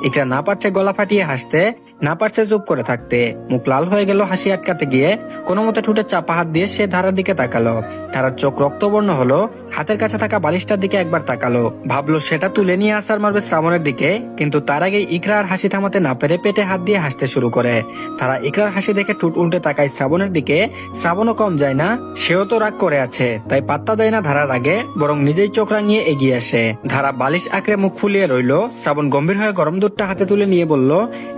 ইকরা না পারছে গলা ফাটিয়ে হাসতে, না পারছে চুপ করে থাকতে। মুখ লাল হয়ে গেল হাসি আটকাতে গিয়ে। কোনো মতে ঠোঁটে চাপা হাত দিয়ে সে ধারার দিকে তাকালো। ধারার চোখ রক্তবর্ণ হলো। হাতের কাছে থাকা বালিশটার দিকে একবার তাকালো, ভাবলো সেটা তুলে নিয়ে আসার মারবে শ্রাবণের দিকে, কিন্তু তার আগেই ইকরা আর হাসি থামাতে না পেরে পেটে হাত দিয়ে হাসতে শুরু করে। তারা ইকরার হাসি দেখে ঠোঁট উল্টে তাকায় শ্রাবণের দিকে। শ্রাবণও কম যায় না, সেও তো রাগ করে আছে, তাই পাত্তা দেয় না ধারার আগে, বরং নিজেই চোখ রাঙিয়ে এগিয়ে আসে। ধারা বালিশ আঁকড়ে মুখ ফুলিয়ে রইল। শ্রাবণ গম্ভীর হয়ে গরম দুধটা হাতে তুলে নিয়ে বলল,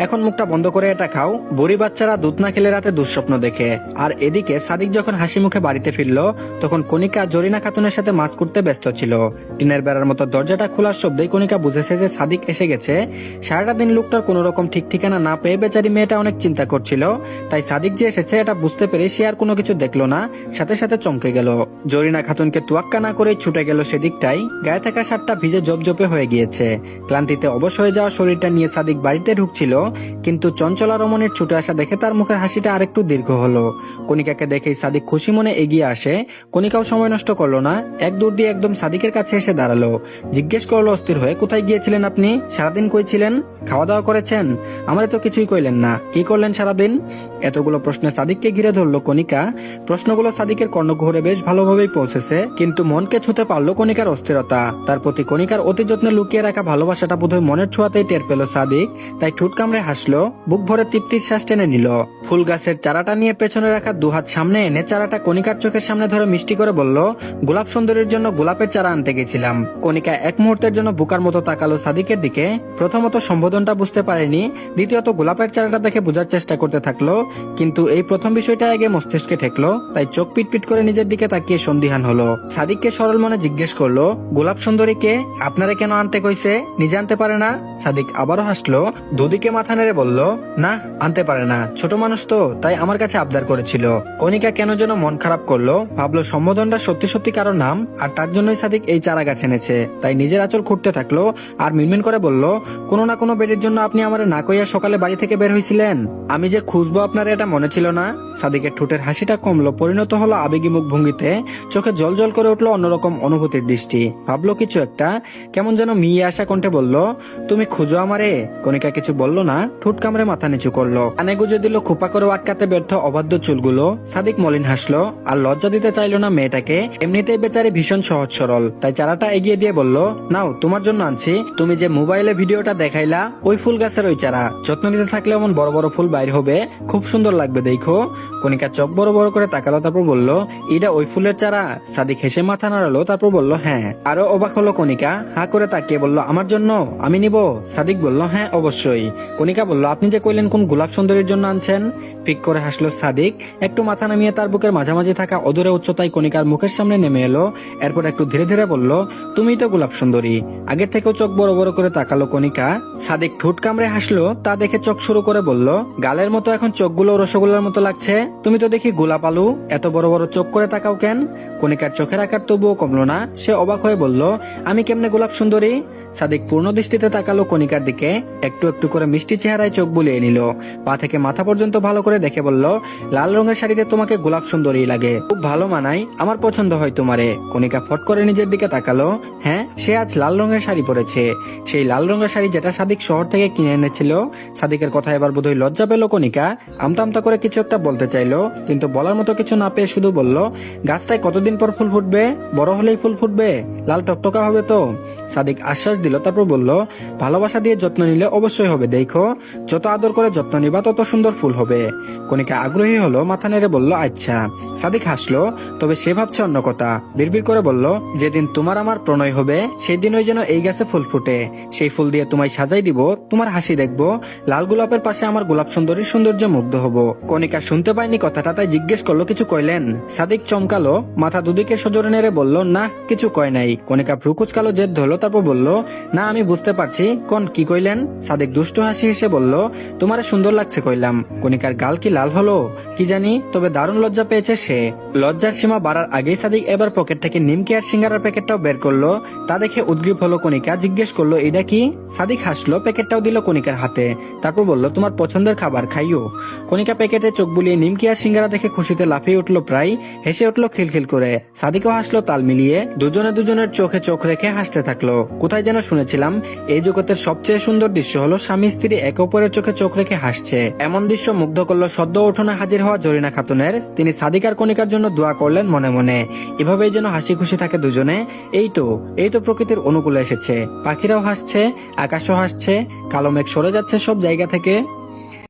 এখন মুখটা বন্ধ করে এটা খাও। বুড়ি বাচ্চারা দুধ না খেলে রাতে দুঃস্বপ্ন দেখে। আর এদিকে সাদিক যখন হাসি মুখে বাড়িতে ফিরল, তখন কণিকা জরিনা খাতুনের সাথে মাছ করতে ব্যস্ত ছিল। টিনের বেড়ার মতো দরজাটা খোলার শব্দেই কণিকা বুঝেছে যে সাদিক এসে গেছে। সারাটা দিন লোকটার কোন রকম ঠিক ঠিকানা না পেয়ে বেচারি মেয়েটা অনেক চিন্তা করছিল। তাই সাদিক যে এসেছে এটা বুঝতে পেরে সে আর কোনো কিছু দেখলো না, সাথে সাথে চমকে গেল। জরিনা খাতুনকে তুয়াক্কা না করে ছুটে গেল সেদিকটাই। গায়ে থাকা শার্টটা ভিজে জপজপে হয়ে গিয়েছে। ক্লান্তিতে অবশ হয়ে যাওয়া শরীরটা নিয়ে সাদিক বাড়িতে ঢুকছিল, কিন্তু চঞ্চলা রমণীর ছুটে আসা দেখে তার মুখের হাসিটা আরেকটু দীর্ঘ হলো। কণিকাকে দেখেই সাদিক খুশি মনে এগিয়ে আসে। কণিকাও সময় নষ্ট করলো না, এক দৌড় দিয়ে একদম সাদিকের কাছে এসে দাঁড়ালো। জিজ্ঞেস করলো অস্থির হয়ে, কোথায় গিয়েছিলেন আপনি? সারাদিন কই ছিলেন? খাওয়া দাওয়া করেছেন? আমারে তো কিছুই কইলেন না, কি করলেন সারাদিন? এতগুলো প্রশ্নে সাদিককে ঘিরে ধরলো কণিকা। প্রশ্নগুলো সাদিকের কর্ণগহ্বরে বেশ ভালোভাবেই পৌঁছেছে, কিন্তু মনকে ছুঁতে পারলো কণিকার অস্থিরতা। তার প্রতি কণিকার অতি যত্নে লুকিয়ে রাখা ভালোবাসাটা বোধহয় মনের ছোঁয়াতেই টের পেল সাদিক। তাই ঠোঁট কামড়ে হাসলো, বুক ভরে তৃপ্তির শ্বাস টেনে নিল। ফুল গাছের চারাটা নিয়ে পেছনে রাখা দুহাত সামনে এনে চারাটা কণিকার চোখের সামনে ধরে মিষ্টি করে বলল, গোলাপ সুন্দরীর জন্য গোলাপের চারা আনতে গেছিলাম। কণিকা এক মুহূর্তের জন্য বোকার মতো তাকালো সাদিকের দিকে। প্রথমত সম্বোধনটা বুঝতে পারেনি, দ্বিতীয়ত গোলাপের চারাটা দেখে বোঝার চেষ্টা করতে থাকলো, কিন্তু এই প্রথম বিষয়টা আগে মস্তিষ্কে ঠেকলো। তাই চোখ পিটপিট করে নিজের দিকে তাকিয়ে সন্দিহান হলো। সাদিককে সরল মনে জিজ্ঞেস করলো, গোলাপ সুন্দরীকে আপনারে কেন আনতে কইছে? নিজে আনতে পারে না? সাদিক আবারও হাসলো, দুদিকে মাথা নেড়ে বলল, না আনতে পারে না, ছোট মানুষ তো, তাই আমার কাছে আবদার করেছিল। কণিকা কেন যেন মন খারাপ করলো, ভাবলো সম্বোধনটা সত্যি সত্যি কারো নাম, আর তার জন্যই সাদিক এই চারা গাছ এনেছে। তাই নিজের আঁচল খুঁড়তে থাকলো আর মিনমিন করে বলল, কোনো না কোনো বেডের জন্য আপনি আমার না কইয়া সকালে বাড়ি থেকে বের হয়েছিলেন। আমি যে খুঁজবো আপনার এটা মনে ছিল না? সাদিকের ঠোঁটের হাসিটা কমলো, পরিণত হলো আবেগী মুখ ভঙ্গিতে। চোখে জল জল করে উঠলো অন্যরকম অনুভূতির দৃষ্টি। ভাবলো কিছু একটা, কেমন যেন মিয়ে আসা কণ্ঠে বলল, তুমি খুঁজো আমারে? কণিকা কিছু বলল না, ঠোঁট কামড়ে মাথা নিচু করলো। কানে গুজে দিল খোপা করে আটকাতে ব্যর্থ অবাধ্য চুলগুলো। সাদিক মলিন হাসলো, আর লজ্জা দিতে চাইলো না মেয়েটাকে। এমনিতেই বেচারি ভীষণ সহজ সরল, তাই চারাটা এগিয়ে দিয়ে বলল, নাও তোমার জন্য আনছি। তুমি যে মোবাইলে ভিডিওটা দেখাইলা, ওই ফুল গাছের ওই চারা। যত্ন নিতে থাকলে এমন বড় বড় ফুল বাইর হবে, খুব সুন্দর লাগবে দেখো। কণিকা চোখ বড় বড় করে তাকালো, তারপর বলল, এটা ওই ফুলের চারা? সাদিক হেসে মাথা নাড়ালো, তারপর বলল, হ্যাঁ। আরো অবাক হলো কণিকা, হা করে তাকিয়ে বলল, আমার জন্য? আমি নিব? সাদিক বলল, হ্যাঁ অবশ্যই। কণিকা বলল, আপনি যে কইলেন কোন গোলাপ সুন্দরীর জন্য আনছেন? পিক করে হাসলো সাদিক, একটু মাথা নামিয়ে তার বুকের মাঝামাঝি থাকা অদূরে উচ্চতায় কণিকার মুখের সামনে নেমে এলো। এরপর একটু ধীরে ধীরে বলল, তুমিই তো গোলাপ সুন্দরী। আগের থেকেও চোখ বড় বড় করে তাকালো কণিকা। সাদিক ঠোঁট কামড়ে হাসলো, তা দেখে চোখ শুরু করে বলল, গালের মতো এখন চোখগুলো রসগোল্লার মতো লাগছে। তুমি তো দেখি গোলাপ আলু, এত বড় বড় চোখ করে তাকাও কেন? কণিকার চোখের আকার তবুও কমলো না, সে অবাক হয়ে বলল, আমি কেমনে গোলাপ সুন্দরী? সাদিক পূর্ণ দৃষ্টিতে তাকালো কণিকার দিকে, একটু একটু করে মিষ্টি চেহারায় চোখ বুলিয়ে নিল। পা থেকে মাথা পর্যন্ত ভালো করে দেখে বলল, লাল রঙের শাড়িতে তোমাকে গোলাপ সুন্দরী লাগে, খুব ভালো মানায়, আমার পছন্দ হয় তোমারে। কণিকা ফট করে নিজের দিকে তাকালো। হ্যাঁ, সে আজ লাল রঙের শাড়ি পরেছে, সেই লাল রঙের শাড়ি যেটা সাদিক শহর থেকে কিনে এনেছিল। সাদিকের কথা এবার বোধহয় লজ্জা পেল কণিকা, আমতা আমতা করে কিছু একটা বলতে চাইলো, কিন্তু বলার মতো কিছু না পেয়ে শুধু বলল, গাছটায় কতদিন পর ফুল ফুটবে? বড় হলেই ফুল ফুটবে? লাল টকটকা হবে তো? সাদিক আশ্বাস দিল, তারপর বলল, ভালোবাসা দিয়ে যত্ন নিলে অবশ্যই হবে দেখো, যত আদর করে যত্ন নিবা তত সুন্দর ফুল হবে। কণিকা আগ্রহী হলো, মাথা নেড়ে বলল, আচ্ছা। সাদিক হাসলো, তবে সে ভাবছে অন্য কথা। বিড়বিড় করে বলল, যেদিন তোমার আমার প্রণয় হবে সেই দিন ওই যেন এই গাছে ফুল ফুটে, সেই ফুল দিয়ে তোমায় সাজাই দিব, তোমার হাসি দেখবো, লাল গোলাপের পাশে আমার গোলাপ সুন্দরীর সৌন্দর্যে মুগ্ধ হব। কণিকা শুনতে পায়নি কথাটা, তাই জিজ্ঞেস করলো, কিছু কইলেন? সাদিক চমকালো, মাথা দুদিকে সজোরে নেড়ে বলল, না কিছু কয় নাই। কণিকা ভ্রু কুচকালো, জেদ ধরলো, তারপর বলল, না আমি বুঝতে পারছি, কোন কি কইলেন? সাদিক দুষ্টু হাসি হেসে বলল, তোমারে সুন্দর লাগছে কইলাম। কণিকা কণিকার গাল কি লাল হলো কি জানি, তবে দারুণ লজ্জা পেয়েছে সে। লজ্জার সীমা বাড়ার আগেই সাদিক এবার পকেট থেকে নিমকি আর সিঙ্গারার প্যাকেটটাও বের করলো। তা দেখে উদ্গ্রীব হলো কণিকা, জিজ্ঞেস করলো এটা কি। সাদিক হাসলো, প্যাকেটটাও দিল কণিকার হাতে, তারপর বলল তোমার পছন্দের খাবার, খাইও। কণিকা প্যাকেটে চোখ বুলিয়ে নিমকি আর সিঙ্গারা দেখে খুশিতে লাফিয়ে উঠলো, প্রায় হেসে উঠলো খিলখিল করে। সাদিকও হাসলো তাল মিলিয়ে, দুজনে দুজনের চোখে চোখ রেখে হাসতে থাকলো। কোথায় যেন শুনেছিলাম এই জগতের সবচেয়ে সুন্দর দৃশ্য হলো স্বামী স্ত্রী একে অপরের চোখে চোখ রেখে হাসছে। এমন দৃশ্য মুগ্ধ করলো সদ্য উঠোনে হাজির হওয়া জরিনা খাতুনের। তিনি সাদিক আর কণিকার জন্য দোয়া করলেন মনে মনে, এভাবেই যেন হাসি খুশি থাকে দুজনে। এই তো প্রকৃতির অনুকূলে এসেছে, পাখিরাও হাসছে, আকাশও হাসছে, কালো মেঘ সরে যাচ্ছে সব জায়গা থেকে।